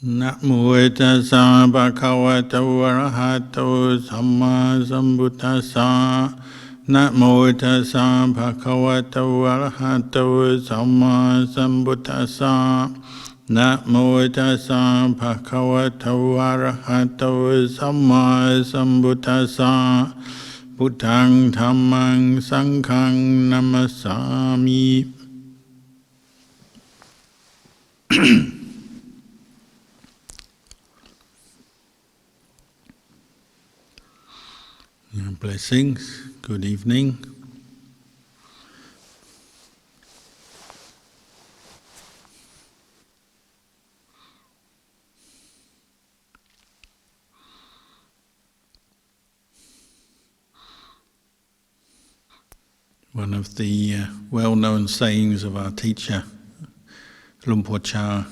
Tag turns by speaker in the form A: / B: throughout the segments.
A: นะโมตัสสะภะคะวะโตอะระหะโตสัมมาสัมพุทธัสสะนะโมตัสสะภะคะวะโตอะระหะโตสัมมาสัมพุทธัสสะนะโมตัสสะภะคะวะโตอะระหะโตสัมมาสัมพุทธัสสะพุทธังธัมมังสังฆังนัมมัสสามิ Blessings, good evening. One of the well-known sayings of our teacher, Lumpur Cha,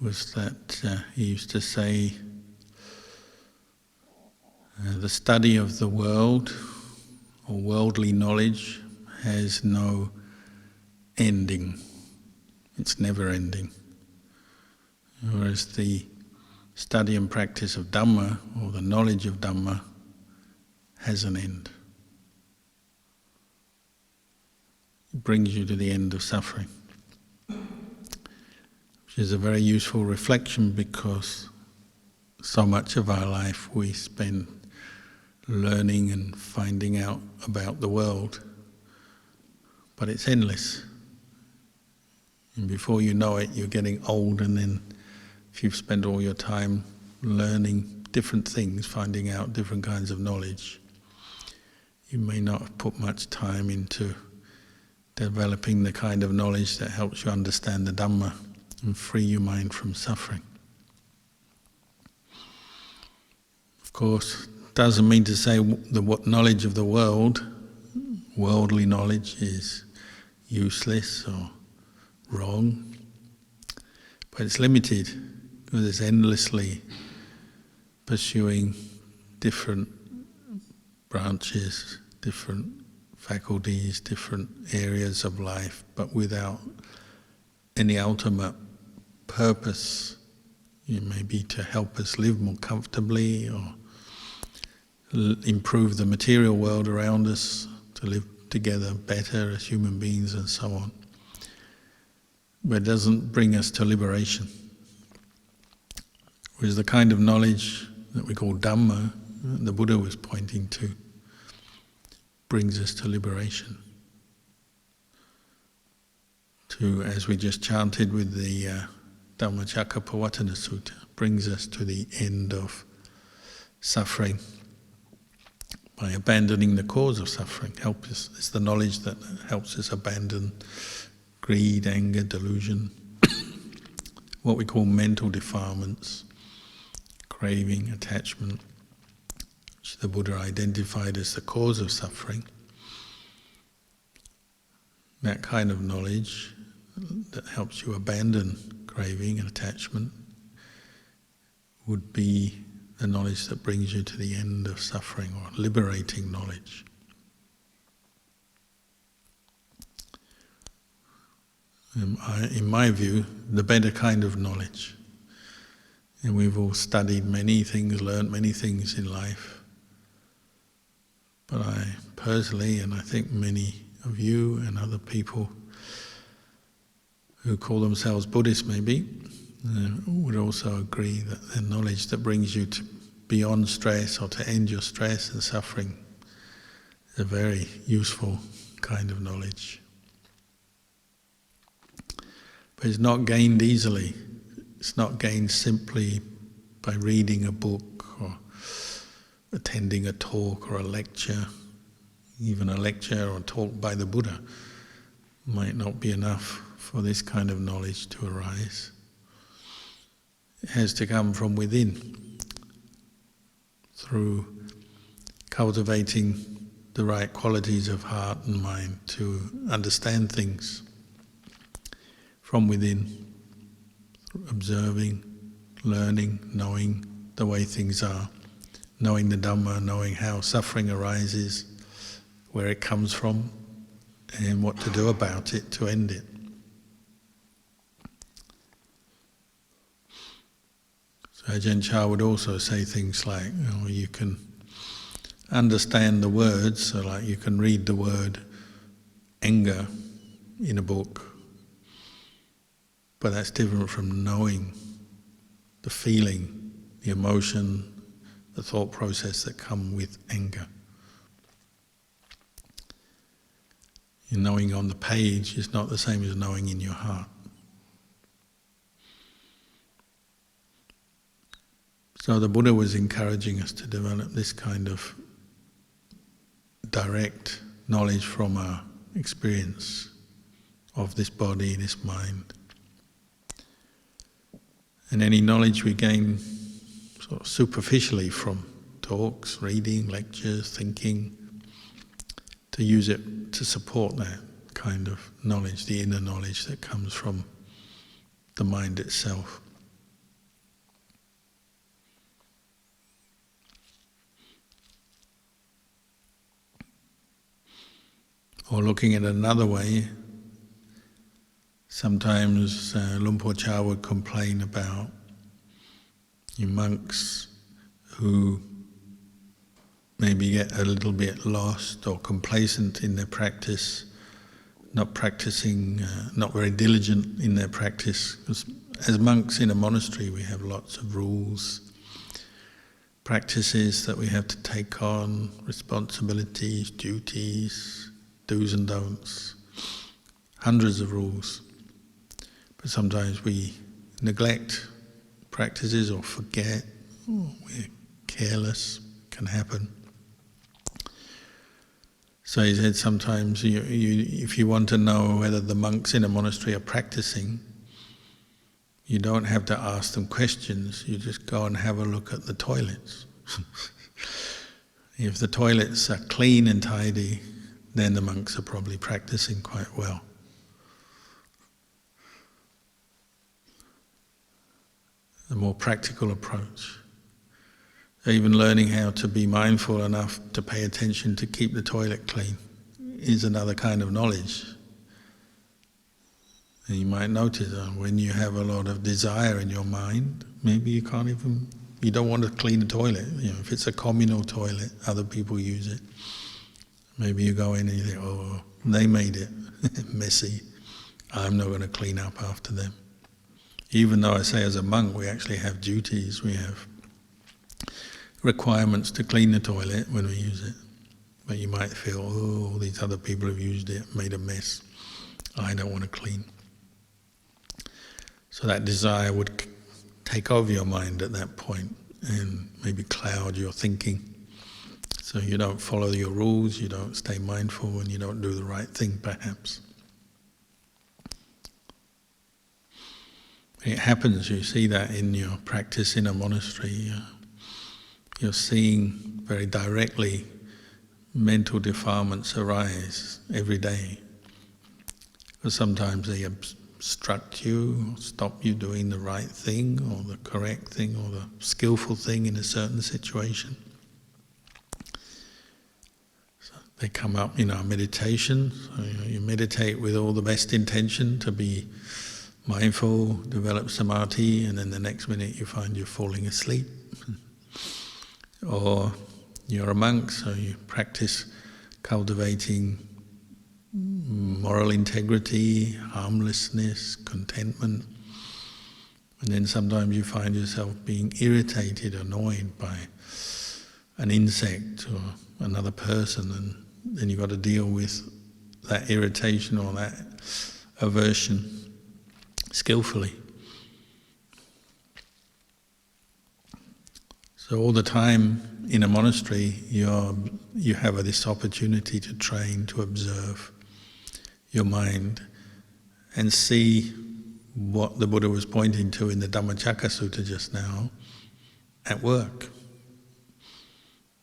A: was that he used to say, the study of the world or worldly knowledge has no ending. It's never ending. Whereas the study and practice of Dhamma, or the knowledge of Dhamma, has an end. It brings you to the end of suffering. Which is a very useful reflection because so much of our life we spend learning and finding out about the world, but it's endless. And before you know it, you're getting old, and then if you've spent all your time learning different things, finding out different kinds of knowledge, you may not have put much time into developing the kind of knowledge that helps you understand the Dhamma and free your mind from suffering. Of course, doesn't mean to say what knowledge of the world, worldly knowledge, is useless or wrong, but it's limited because it's endlessly pursuing different branches, different faculties, different areas of life, but without any ultimate purpose. It may be to help us live more comfortably or improve the material world around us, to live together better as human beings and so on. But it doesn't bring us to liberation. Whereas the kind of knowledge that we call Dhamma, the Buddha was pointing to, brings us to liberation. To, as we just chanted with the Dhammacakkappavattana Sutta, brings us to the end of suffering by abandoning the cause of suffering. It's the knowledge that helps us abandon greed, anger, delusion, what we call mental defilements, craving, attachment, which the Buddha identified as the cause of suffering. That kind of knowledge that helps you abandon craving and attachment would be the knowledge that brings you to the end of suffering, or liberating knowledge. In my view, the better kind of knowledge. And we've all studied many things, learnt many things in life. But I personally, and I think many of you and other people who call themselves Buddhists maybe, would also agree that the knowledge that brings you to beyond stress or to end your stress and suffering is a very useful kind of knowledge. But it's not gained easily. It's not gained simply by reading a book or attending a talk or a lecture. Even a lecture or a talk by the Buddha might not be enough for this kind of knowledge to arise. It has to come from within, through cultivating the right qualities of heart and mind to understand things from within, observing, learning, knowing the way things are, knowing the Dhamma, knowing how suffering arises, where it comes from, and what to do about it to end it. So Ajahn Chah would also say things like, you can understand the words, so like you can read the word anger in a book, but that's different from knowing the feeling, the emotion, the thought process that come with anger. Knowing on the page is not the same as knowing in your heart. So the Buddha was encouraging us to develop this kind of direct knowledge from our experience of this body, this mind. And any knowledge we gain sort of superficially from talks, reading, lectures, thinking, to use it to support that kind of knowledge, the inner knowledge that comes from the mind itself. Or looking at it another way, sometimes Luang Por Chah would complain about monks who maybe get a little bit lost or complacent in their practice, not practicing, not very diligent in their practice. Because as monks in a monastery, we have lots of rules, practices that we have to take on, responsibilities, duties, do's and don'ts, hundreds of rules. But sometimes we neglect practices or forget, or we're careless, can happen. So he said sometimes if you want to know whether the monks in a monastery are practicing, you don't have to ask them questions, you just go and have a look at the toilets. If the toilets are clean and tidy, then the monks are probably practicing quite well. A more practical approach. Even learning how to be mindful enough to pay attention to keep the toilet clean is another kind of knowledge. And you might notice when you have a lot of desire in your mind, maybe you don't want to clean the toilet. If it's a communal toilet, other people use it. Maybe you go in and you think, oh, they made it messy, I'm not going to clean up after them. Even though I say as a monk we actually have duties, we have requirements to clean the toilet when we use it. But you might feel, oh, these other people have used it, made a mess, I don't want to clean. So that desire would take over your mind at that point and maybe cloud your thinking. So you don't follow your rules, you don't stay mindful, and you don't do the right thing perhaps. It happens, you see that in your practice in a monastery. You're seeing very directly mental defilements arise every day. Because sometimes they obstruct you, or stop you doing the right thing, or the correct thing, or the skillful thing in a certain situation. So they come up in our meditation. So, you meditate with all the best intention to be mindful, develop samadhi, and then the next minute you find you're falling asleep. Or you're a monk, so you practice cultivating moral integrity, harmlessness, contentment, and then sometimes you find yourself being irritated, annoyed by an insect or another person, and then you've got to deal with that irritation or that aversion skillfully. So all the time in a monastery you have this opportunity to train, to observe your mind and see what the Buddha was pointing to in the Dhammacakka Sutta just now at work.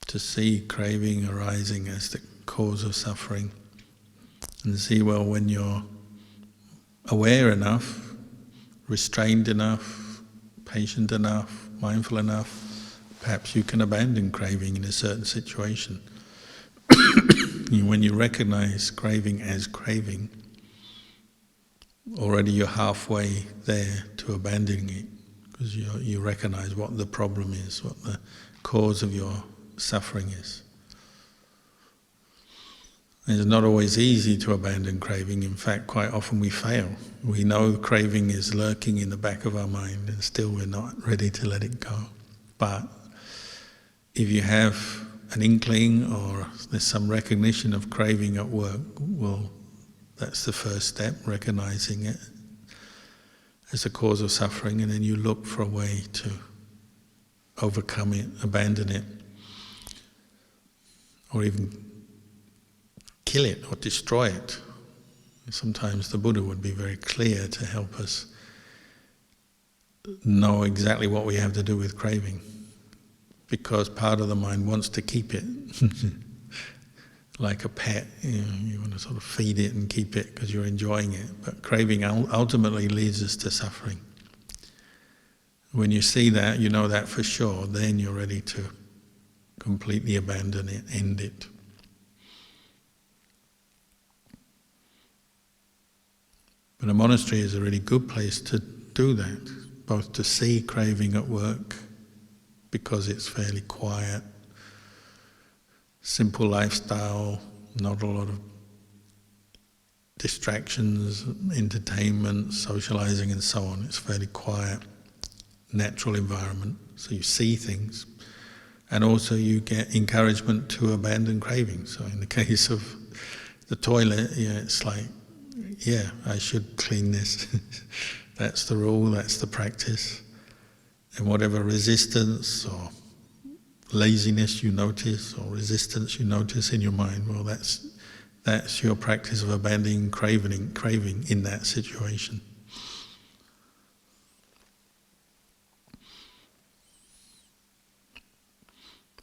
A: To see craving arising as the cause of suffering and see, well, when you're aware enough, restrained enough, patient enough, mindful enough, perhaps you can abandon craving in a certain situation. When you recognize craving as craving, already you're halfway there to abandoning it. because you recognize what the problem is, what the cause of your suffering is. It's not always easy to abandon craving. In fact, quite often we fail. We know craving is lurking in the back of our mind and still we're not ready to let it go. But if you have an inkling or there's some recognition of craving at work, well, that's the first step, recognizing it as a cause of suffering, and then you look for a way to overcome it, abandon it, or even kill it or destroy it. Sometimes the Buddha would be very clear to help us know exactly what we have to do with craving, because part of the mind wants to keep it. Like a pet, you want to sort of feed it and keep it because you're enjoying it, but craving ultimately leads us to suffering. When you see that, you know that for sure, then you're ready to completely abandon it, end it. But a monastery is a really good place to do that, both to see craving at work, because it's fairly quiet, simple lifestyle, not a lot of distractions, entertainment, socializing and so on. It's fairly quiet, natural environment, so you see things. And also you get encouragement to abandon craving. So in the case of the toilet, it's like, I should clean this. That's the rule, that's the practice. And whatever resistance or laziness you notice or resistance you notice in your mind, well, that's your practice of abandoning craving in that situation.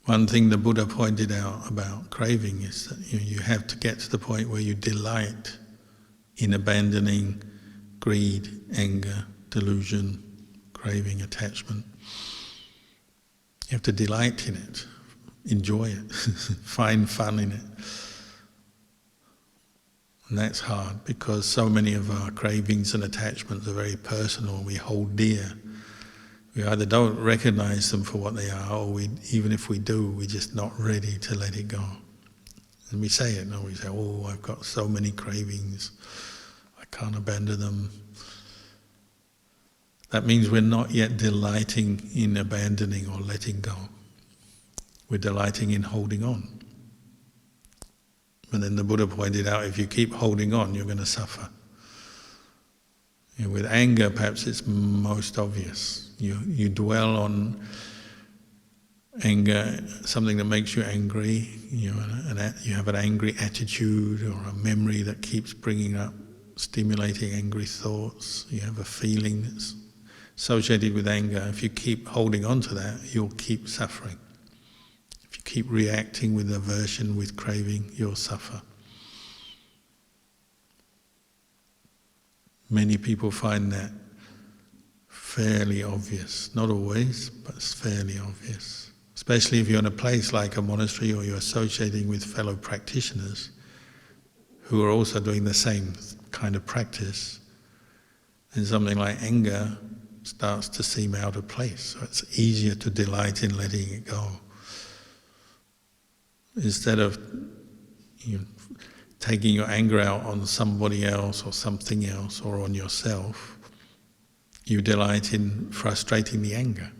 A: One thing the Buddha pointed out about craving is that you have to get to the point where you delight in abandoning greed, anger, delusion, craving, attachment. You have to delight in it, enjoy it, find fun in it. And that's hard because so many of our cravings and attachments are very personal, we hold dear. We either don't recognize them for what they are, or even if we do, we're just not ready to let it go. And we say it, we say, I've got so many cravings, I can't abandon them. That means we're not yet delighting in abandoning or letting go. We're delighting in holding on. And then the Buddha pointed out, if you keep holding on, you're going to suffer. With anger, perhaps it's most obvious. You dwell on anger, something that makes you angry. You have an angry attitude or a memory that keeps bringing up, stimulating angry thoughts. You have a feeling that's associated with anger. If you keep holding on to that, you'll keep suffering. If you keep reacting with aversion, with craving, you'll suffer. Many people find that fairly obvious. Not always, but it's fairly obvious. Especially if you're in a place like a monastery or you're associating with fellow practitioners who are also doing the same kind of practice, then something like anger starts to seem out of place. So it's easier to delight in letting it go. Instead of taking your anger out on somebody else or something else or on yourself, you delight in frustrating the anger,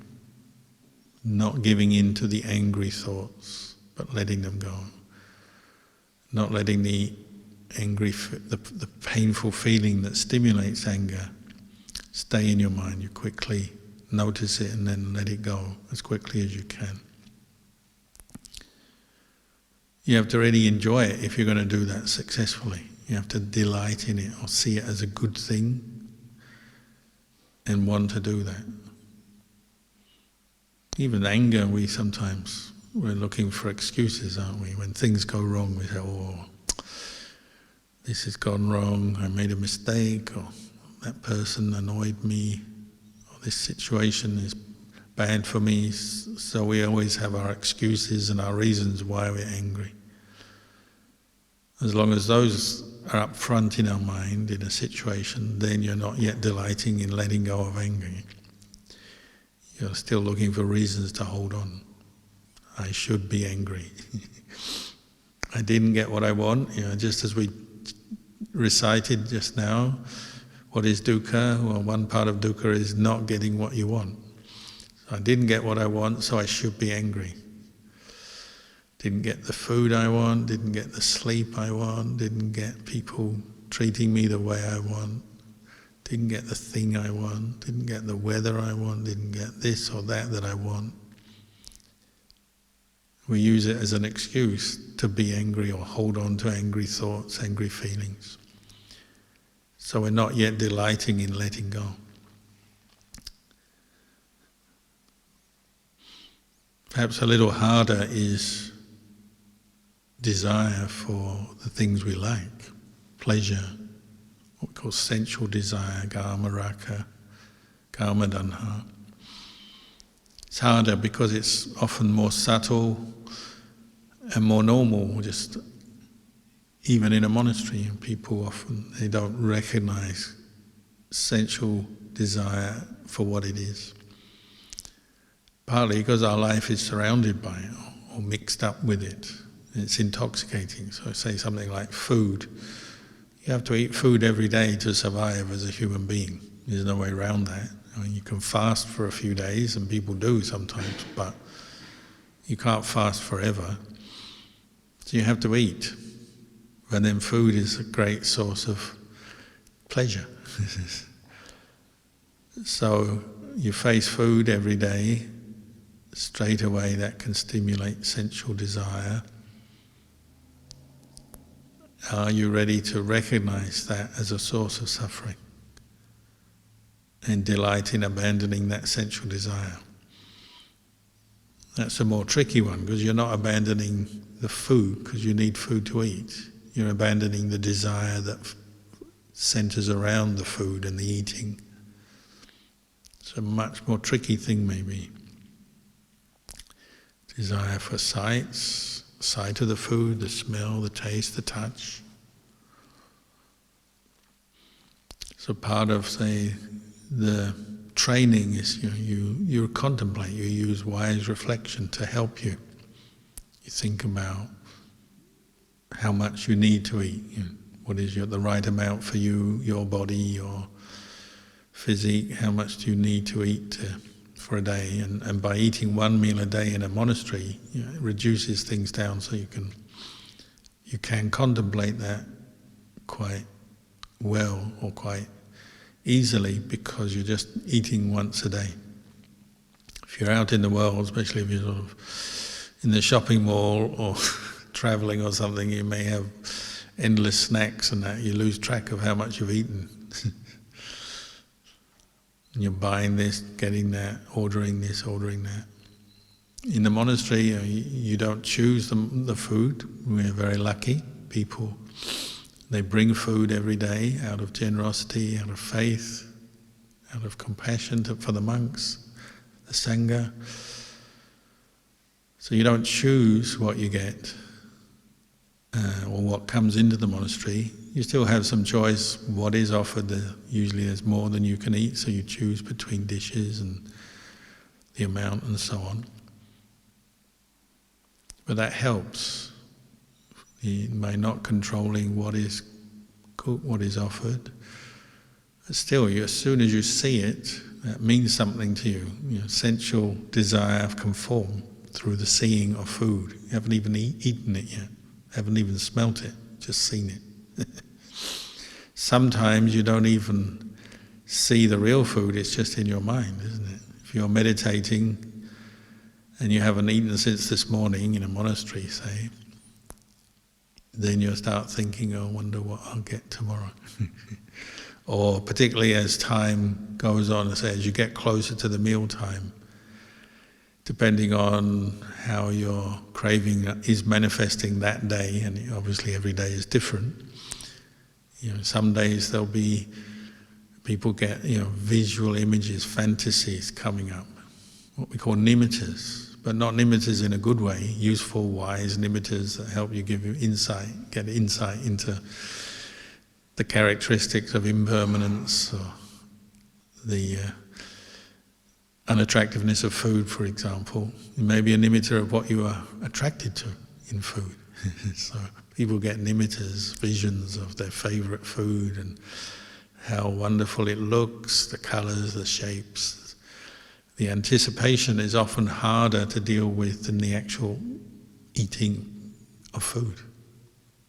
A: not giving in to the angry thoughts, but letting them go, not letting the painful feeling that stimulates anger stay in your mind. You quickly notice it and then let it go as quickly as you can. You have to really enjoy it if you're going to do that successfully. You have to delight in it or see it as a good thing and want to do that. Even anger, we're looking for excuses, aren't we? When things go wrong, we say, this has gone wrong, I made a mistake, or that person annoyed me, or this situation is bad for me. So we always have our excuses and our reasons why we're angry. As long as those are up front in our mind in a situation, then you're not yet delighting in letting go of anger. You're still looking for reasons to hold on. I should be angry. I didn't get what I want, just as we recited just now. What is dukkha? Well, one part of dukkha is not getting what you want. So I didn't get what I want, so I should be angry. Didn't get the food I want, didn't get the sleep I want, didn't get people treating me the way I want, didn't get the thing I want, didn't get the weather I want, didn't get this or that I want. We use it as an excuse to be angry or hold on to angry thoughts, angry feelings. So we're not yet delighting in letting go. Perhaps a little harder is desire for the things we like, pleasure, what we call sensual desire, kama raka, kama tanha. It's harder because it's often more subtle and more normal, just even in a monastery. People often, they don't recognize sensual desire for what it is. Partly because our life is surrounded by it or mixed up with it. It's intoxicating. So say something like food. You have to eat food every day to survive as a human being. There's no way around that. I mean, you can fast for a few days, and people do sometimes, but you can't fast forever. So you have to eat. But then food is a great source of pleasure. So you face food every day, straight away that can stimulate sensual desire. Are you ready to recognize that as a source of suffering and delight in abandoning that sensual desire? That's a more tricky one, because you're not abandoning the food because you need food to eat. You're abandoning the desire that centers around the food and the eating. It's a much more tricky thing maybe. Desire for sights, sight of the food, the smell, the taste, the touch. So part of, say, the training is you contemplate, you use wise reflection to help you. You think about how much you need to eat. What is the right amount for you, your body, your physique? How much do you need to eat for a day? And by eating one meal a day in a monastery, it reduces things down, so you can contemplate that quite well or quite easily, because you're just eating once a day. If you're out in the world, especially if you're sort of in the shopping mall or travelling or something, you may have endless snacks and that, you lose track of how much you've eaten. You're buying this, getting that, ordering this, ordering that. In the monastery, you don't choose the food. We're very lucky. People, they bring food every day out of generosity, out of faith, out of compassion for the monks, the Sangha. So you don't choose what you get or what comes into the monastery. You still have some choice what is offered. Usually there's more than you can eat, so you choose between dishes and the amount and so on. But that helps by not controlling what is cooked, what is offered. But still, as soon as you see it, that means something to you. Sensual desire can form through the seeing of food. You haven't even eaten it yet, haven't even smelt it, just seen it. Sometimes you don't even see the real food, it's just in your mind, isn't it? If you're meditating and you haven't eaten since this morning in a monastery, say, then you'll start thinking, oh, I wonder what I'll get tomorrow. Or particularly as time goes on, say, as you get closer to the meal time, depending on how your craving is manifesting that day, and obviously every day is different. Some days there'll be, people get visual images, fantasies coming up, what we call nimittas, but not nimittas in a good way, useful, wise nimittas that help you get insight into the characteristics of impermanence, or the unattractiveness of food, for example. It may be an emitter of what you are attracted to in food. So people get nimittas, visions of their favourite food and how wonderful it looks, the colours, the shapes. The anticipation is often harder to deal with than the actual eating of food.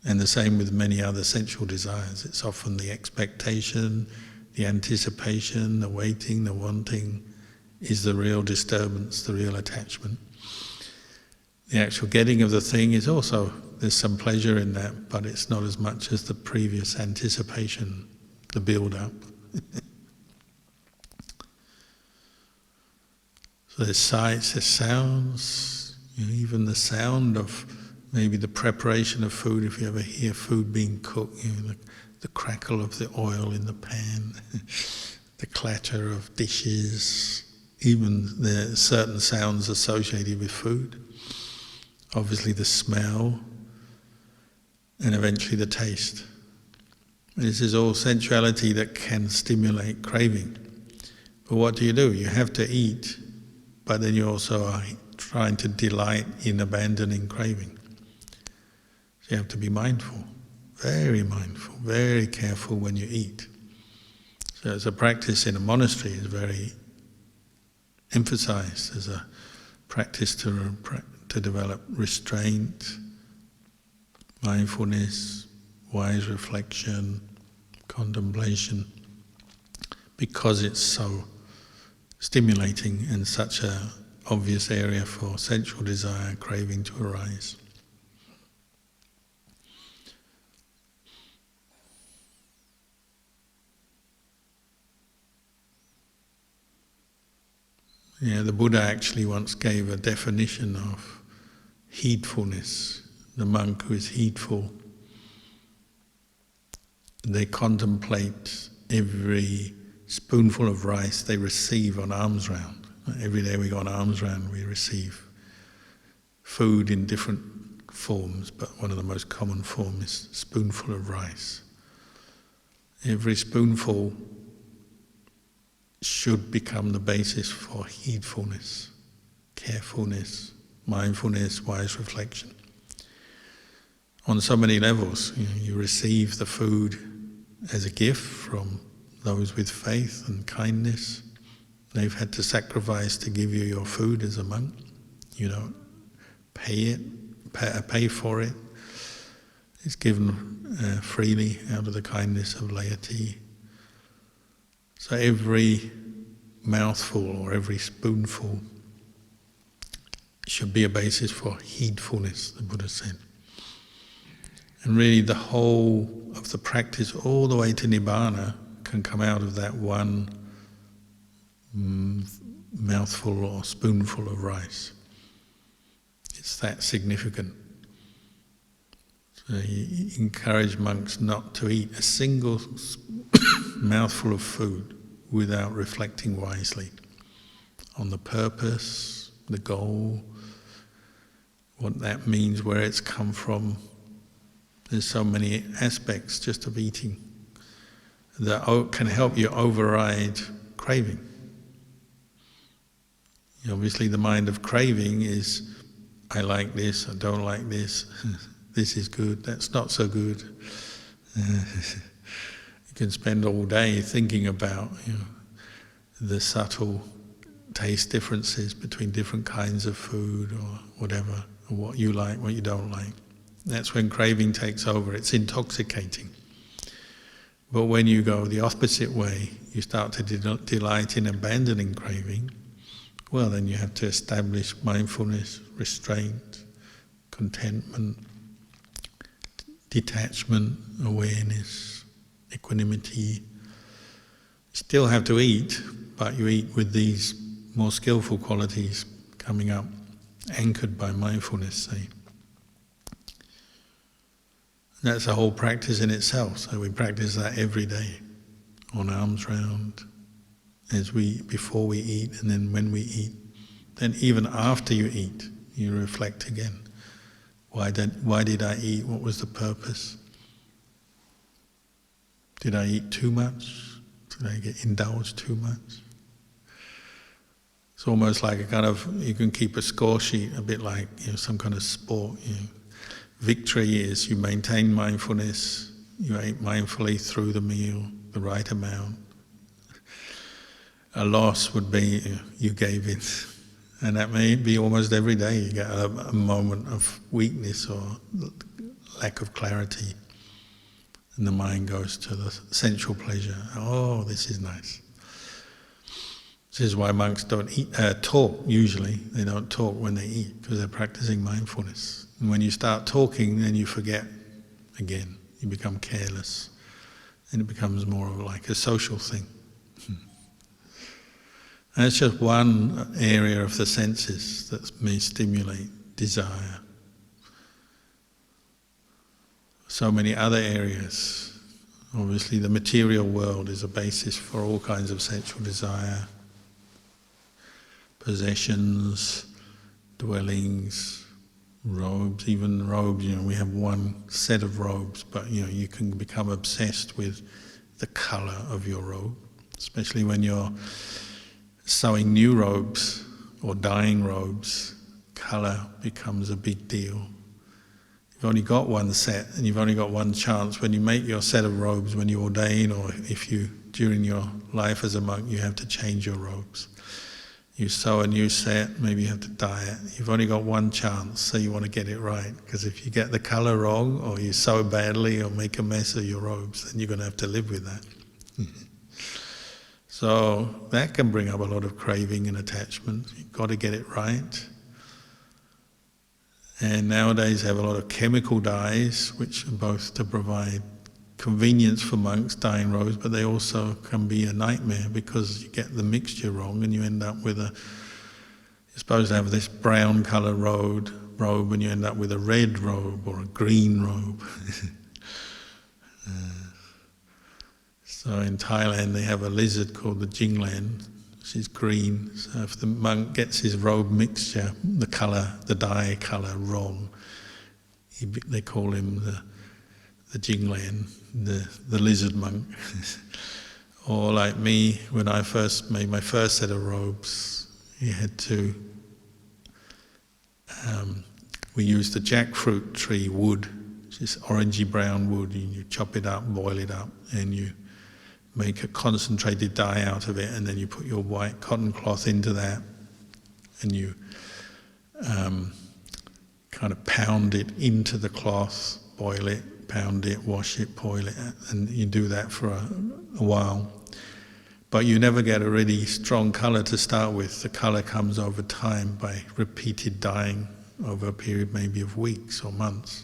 A: And the same with many other sensual desires. It's often the expectation, the anticipation, the waiting, the wanting is the real disturbance, the real attachment. The actual getting of the thing is also, there's some pleasure in that, but it's not as much as the previous anticipation, the build-up. So there's sights, there's sounds, even the sound of maybe the preparation of food. If you ever hear food being cooked, the crackle of the oil in the pan, the clatter of dishes, even the certain sounds associated with food. Obviously the smell, and eventually the taste. This is all sensuality that can stimulate craving. But what do? You have to eat, but then you also are trying to delight in abandoning craving. So you have to be mindful, very careful when you eat. So as a practice in a monastery is very emphasized as a practice to develop restraint, mindfulness, wise reflection, contemplation, because it's so stimulating and such an obvious area for sensual desire, craving to arise. Yeah, the Buddha actually once gave a definition of heedfulness. The monk who is heedful, they contemplate every spoonful of rice they receive on alms round. Every day we go on alms round, we receive food in different forms, but one of the most common forms is spoonful of rice. Every spoonful should become the basis for heedfulness, carefulness, mindfulness, wise reflection. On so many levels, you receive the food as a gift from those with faith and kindness. They've had to sacrifice to give you your food as a monk. You don't pay for it. It's given freely out of the kindness of laity. So every mouthful or every spoonful should be a basis for heedfulness, the Buddha said. And really the whole of the practice all the way to Nibbana can come out of that one mouthful or spoonful of rice. It's that significant. So he encouraged monks not to eat a single mouthful of food without reflecting wisely on the purpose, the goal, what that means, where it's come from. There's so many aspects just of eating that can help you override craving. Obviously the mind of craving is, I like this, I don't like this, this is good, that's not so good. You can spend all day thinking about the subtle taste differences between different kinds of food or whatever, or what you like, what you don't like. That's when craving takes over. It's intoxicating. But when you go the opposite way, you start to delight in abandoning craving, well, then you have to establish mindfulness, restraint, contentment, detachment, awareness, equanimity. You still have to eat, but you eat with these more skillful qualities coming up, anchored by mindfulness, say. That's a whole practice in itself, so we practice that every day, on alms round, before we eat, and then when we eat. Then even after you eat, you reflect again. Why did I eat? What was the purpose? Did I eat too much? Did I get indulged too much? It's almost like a kind of, you can keep a score sheet, a bit like some kind of sport. Victory is you maintain mindfulness, you ate mindfully through the meal, the right amount. A loss would be you gave in. And that may be almost every day you get a moment of weakness or lack of clarity. And the mind goes to the sensual pleasure. Oh, this is nice. This is why monks don't talk usually. They don't talk when they eat because they're practicing mindfulness. And when you start talking, then you forget again. You become careless. And it becomes more of like a social thing. And it's just one area of the senses that may stimulate desire. So many other areas. Obviously the material world is a basis for all kinds of sensual desire. Possessions, dwellings, robes, even robes, we have one set of robes, but you can become obsessed with the colour of your robe, especially when you're sewing new robes or dyeing robes. Colour becomes a big deal. You've only got one set and you've only got one chance. When you make your set of robes, when you ordain, or if you, during your life as a monk, you have to change your robes. You sew a new set, maybe you have to dye it. You've only got one chance, so you want to get it right. Because if you get the colour wrong, or you sew badly, or make a mess of your robes, then you're going to have to live with that. So that can bring up a lot of craving and attachment. You've got to get it right. And nowadays have a lot of chemical dyes, which are both to provide convenience for monks dyeing robes, but they also can be a nightmare because you get the mixture wrong and you end up with you're supposed to have this brown colour robe and you end up with a red robe or a green robe. So in Thailand they have a lizard called the Jinglan, which is green. So if the monk gets his robe mixture, the colour, the dye colour wrong, they call him the Jinglan, the lizard monk. Or like me, when I first made my first set of robes, you had to, we used the jackfruit tree wood, which is orangey brown wood, and you chop it up, boil it up, and you make a concentrated dye out of it, and then you put your white cotton cloth into that, and you kind of pound it into the cloth, boil it, pound it, wash it, boil it, and you do that for a while. But you never get a really strong colour to start with. The colour comes over time by repeated dyeing over a period maybe of weeks or months.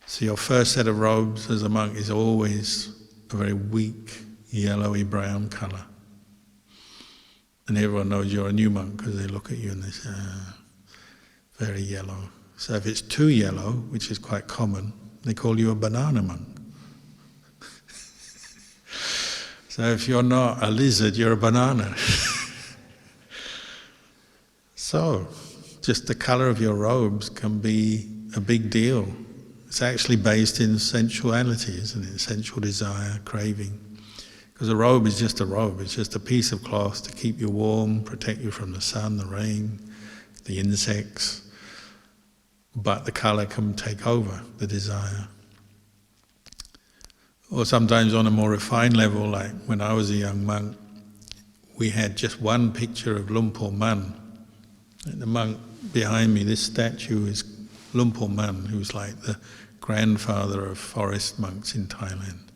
A: So your first set of robes as a monk is always a very weak, yellowy brown colour. And everyone knows you're a new monk because they look at you and they say, very yellow. So if it's too yellow, which is quite common, they call you a banana monk. So if you're not a lizard, you're a banana. So, just the colour of your robes can be a big deal. It's actually based in sensuality, isn't it? Sensual desire, craving. Because a robe is just a robe. It's just a piece of cloth to keep you warm, protect you from the sun, the rain, the insects. But the colour can take over the desire. Or sometimes on a more refined level, like when I was a young monk, we had just one picture of Lumpur Man. And the monk behind me, this statue is Lumpur Man, who's like the grandfather of forest monks in Thailand.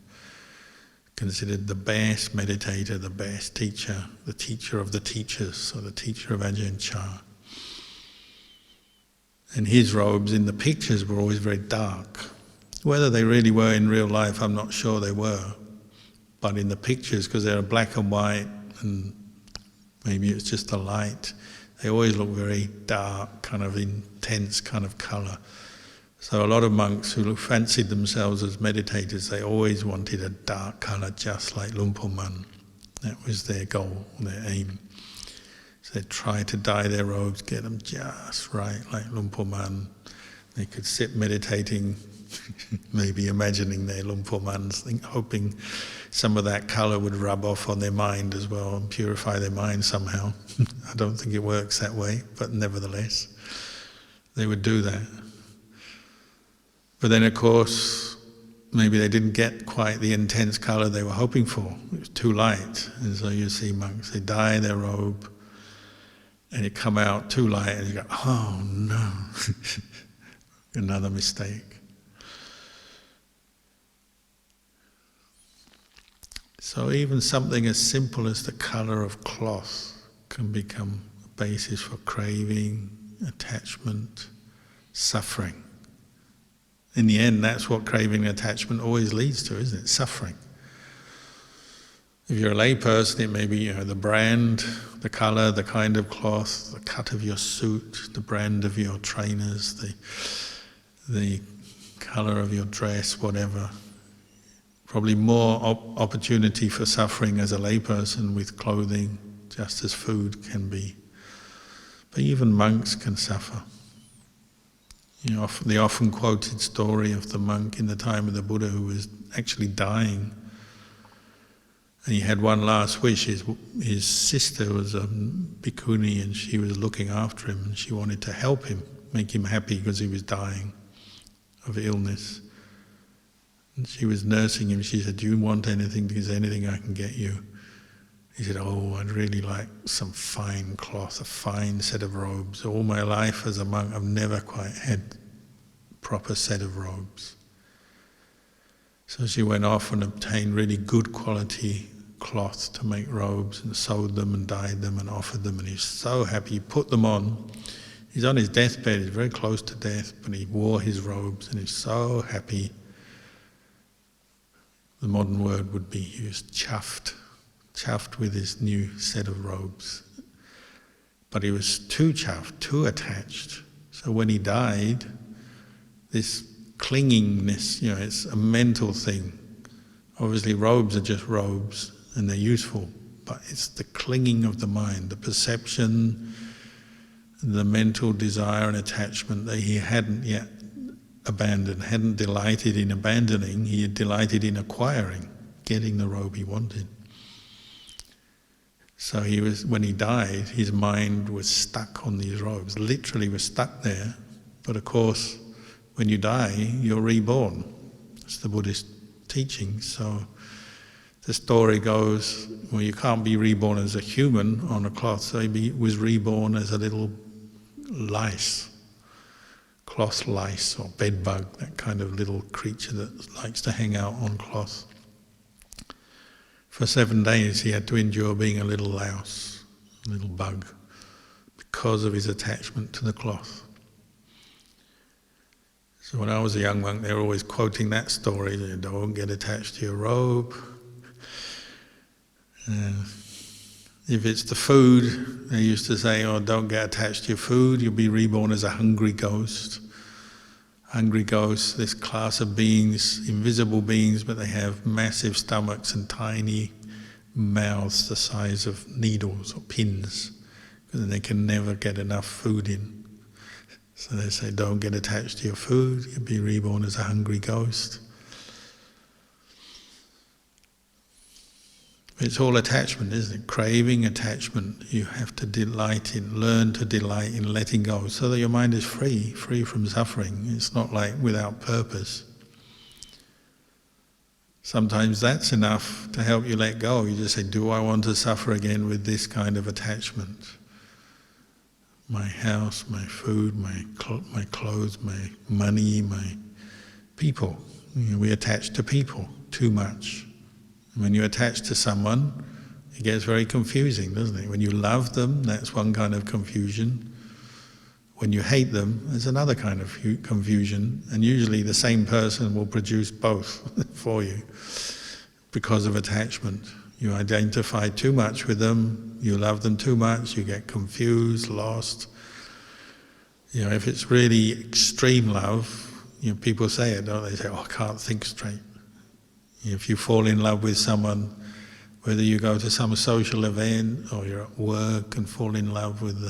A: Considered the best meditator, the best teacher, the teacher of the teachers, or the teacher of Ajahn Chah. And his robes in the pictures were always very dark. Whether they really were in real life, I'm not sure they were. But in the pictures, because they're black and white, and maybe it's just the light, they always look very dark, kind of intense kind of colour. So a lot of monks who fancied themselves as meditators, they always wanted a dark colour just like Lumpur Man. That was their goal, their aim. So they'd try to dye their robes, get them just right like Lumpur Man. They could sit meditating, maybe imagining their Lumpur Mans, hoping some of that colour would rub off on their mind as well and purify their mind somehow. I don't think it works that way, but nevertheless, they would do that. But then, of course, maybe they didn't get quite the intense colour they were hoping for. It was too light. And so you see monks, they dye their robe and it come out too light and you go, oh no, another mistake. So even something as simple as the colour of cloth can become a basis for craving, attachment, suffering. In the end, that's what craving and attachment always leads to, isn't it? Suffering. If you're a lay person, it may be the brand, the colour, the kind of cloth, the cut of your suit, the brand of your trainers, the colour of your dress, whatever. Probably more opportunity for suffering as a lay person with clothing, just as food can be. But even monks can suffer. The often quoted story of the monk in the time of the Buddha who was actually dying. And he had one last wish. His sister was a bhikkhuni and she was looking after him and she wanted to help him, make him happy because he was dying of illness. And she was nursing him. She said, do you want anything? Is there anything I can get you? He said, oh, I'd really like some fine cloth, a fine set of robes. All my life as a monk, I've never quite had a proper set of robes. So she went off and obtained really good quality cloth to make robes and sewed them and dyed them and offered them. And he was so happy. He put them on. He's on his deathbed. He's very close to death, but he wore his robes and he's so happy. The modern word would be he was chuffed with his new set of robes. But he was too chuffed, too attached. So when he died, this clingingness, it's a mental thing. Obviously robes are just robes and they're useful, but it's the clinging of the mind, the perception, the mental desire and attachment that he hadn't yet abandoned, hadn't delighted in abandoning, he had delighted in acquiring, getting the robe he wanted. So when he died, his mind was stuck on these robes, literally was stuck there. But of course, when you die, you're reborn. It's the Buddhist teaching. So the story goes, well, you can't be reborn as a human on a cloth, so he was reborn as a little lice, cloth lice or bed bug, that kind of little creature that likes to hang out on cloth. For 7 days he had to endure being a little louse, a little bug, because of his attachment to the cloth. So when I was a young monk, they were always quoting that story, don't get attached to your robe. If it's the food, they used to say, don't get attached to your food, you'll be reborn as a hungry ghost. Hungry ghosts, this class of beings, invisible beings, but they have massive stomachs and tiny mouths the size of needles or pins, because they can never get enough food in. So they say, don't get attached to your food, you'll be reborn as a hungry ghost. It's all attachment, isn't it? Craving, attachment. You have to learn to delight in letting go, so that your mind is free from suffering. It's not like without purpose. Sometimes that's enough to help you let go. You just say, do I want to suffer again with this kind of attachment? My house, my food, my clothes, my money, my people. We attach to people too much. When you attach to someone, it gets very confusing, doesn't it? When you love them, that's one kind of confusion. When you hate them, there's another kind of confusion. And usually the same person will produce both for you because of attachment. You identify too much with them, you love them too much, you get confused, lost. If it's really extreme love, people say it, don't they? They say, I can't think straight. If you fall in love with someone, whether you go to some social event or you're at work and fall in love with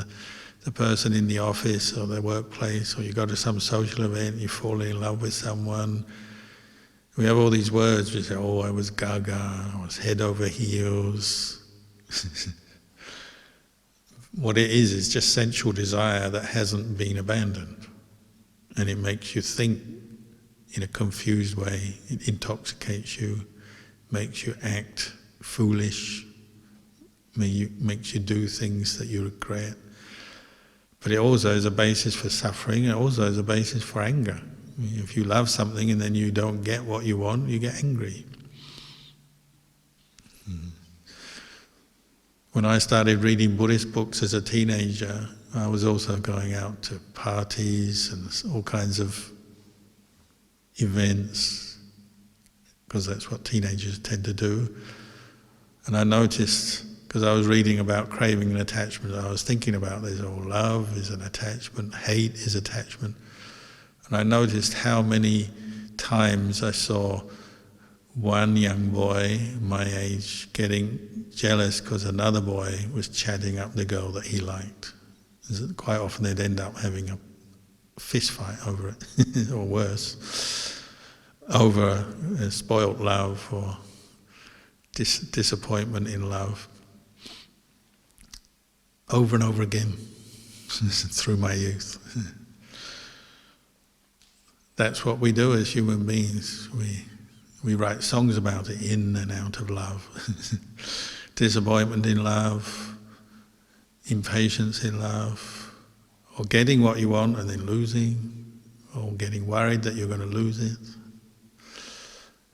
A: the person in the office or the workplace, or you go to some social event, you fall in love with someone. We have all these words, we say, oh, I was gaga, I was head over heels. What it is just sensual desire that hasn't been abandoned. And it makes you think in a confused way, it intoxicates you, makes you act foolish, makes you do things that you regret. But it also is a basis for suffering, and also is a basis for anger. If you love something and then you don't get what you want, you get angry. When I started reading Buddhist books as a teenager, I was also going out to parties and all kinds of events, because that's what teenagers tend to do. And I noticed, because I was reading about craving and attachment, I was thinking about this, oh, love is an attachment, hate is attachment. And I noticed how many times I saw one young boy my age getting jealous because another boy was chatting up the girl that he liked. Quite often they'd end up having a fist fight over it, or worse, over spoilt love or disappointment in love. Over and over again through my youth. That's what we do as human beings. We write songs about it, in and out of love. Disappointment in love, impatience in love, or getting what you want and then losing, or getting worried that you're going to lose it.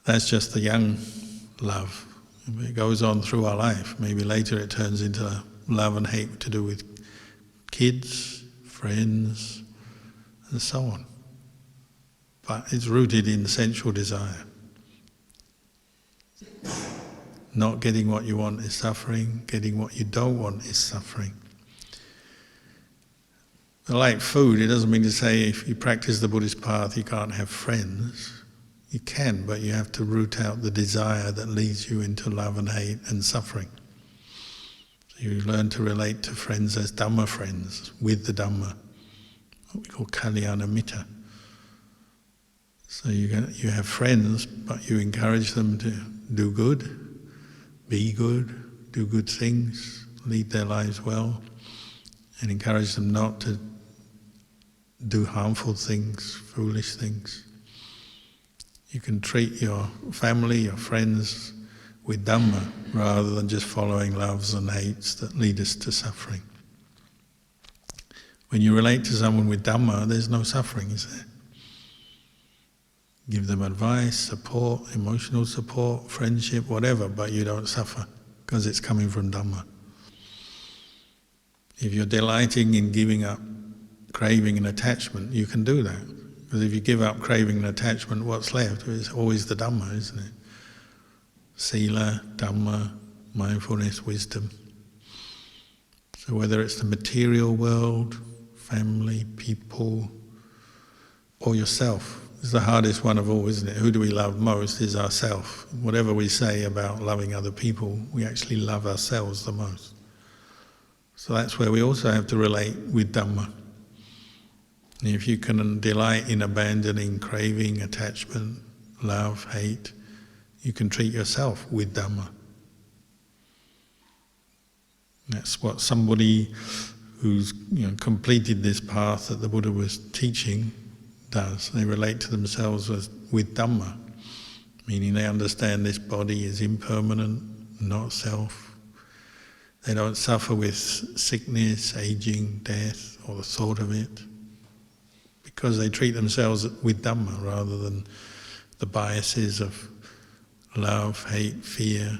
A: That's just the young love. It goes on through our life. Maybe later it turns into love and hate to do with kids, friends, and so on. But it's rooted in sensual desire. Not getting what you want is suffering, getting what you don't want is suffering. Like food, it doesn't mean to say if you practice the Buddhist path you can't have friends. You can, but you have to root out the desire that leads you into love and hate and suffering. So you learn to relate to friends as Dhamma friends, with the Dhamma, what we call Kalyano Mitta. So you have friends, but you encourage them to do good, be good, do good things, lead their lives well, and encourage them not to do harmful things, foolish things. You can treat your family, your friends with Dhamma rather than just following loves and hates that lead us to suffering. When you relate to someone with Dhamma, there's no suffering, is there? Give them advice, support, emotional support, friendship, whatever, but you don't suffer because it's coming from Dhamma. If you're delighting in giving up craving and attachment, you can do that. Because if you give up craving and attachment, what's left? It's always the Dhamma, isn't it? Sila, Dhamma, mindfulness, wisdom. So whether it's the material world, family, people, or yourself, it's the hardest one of all, isn't it? Who do we love most is ourself. Whatever we say about loving other people, we actually love ourselves the most. So that's where we also have to relate with Dhamma. And if you can delight in abandoning craving, attachment, love, hate, you can treat yourself with Dhamma. That's what somebody who's completed this path that the Buddha was teaching does. They relate to themselves with Dhamma, meaning they understand this body is impermanent, not self. They don't suffer with sickness, aging, death, or the thought of it, because they treat themselves with Dhamma rather than the biases of love, hate, fear,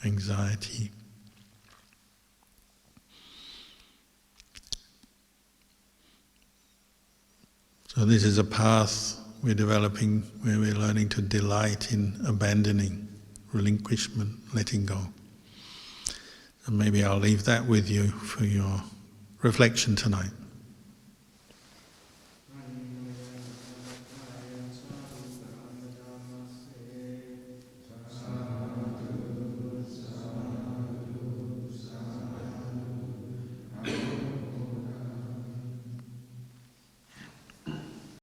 A: anxiety. So this is a path we're developing where we're learning to delight in abandoning, relinquishment, letting go. And maybe I'll leave that with you for your reflection tonight.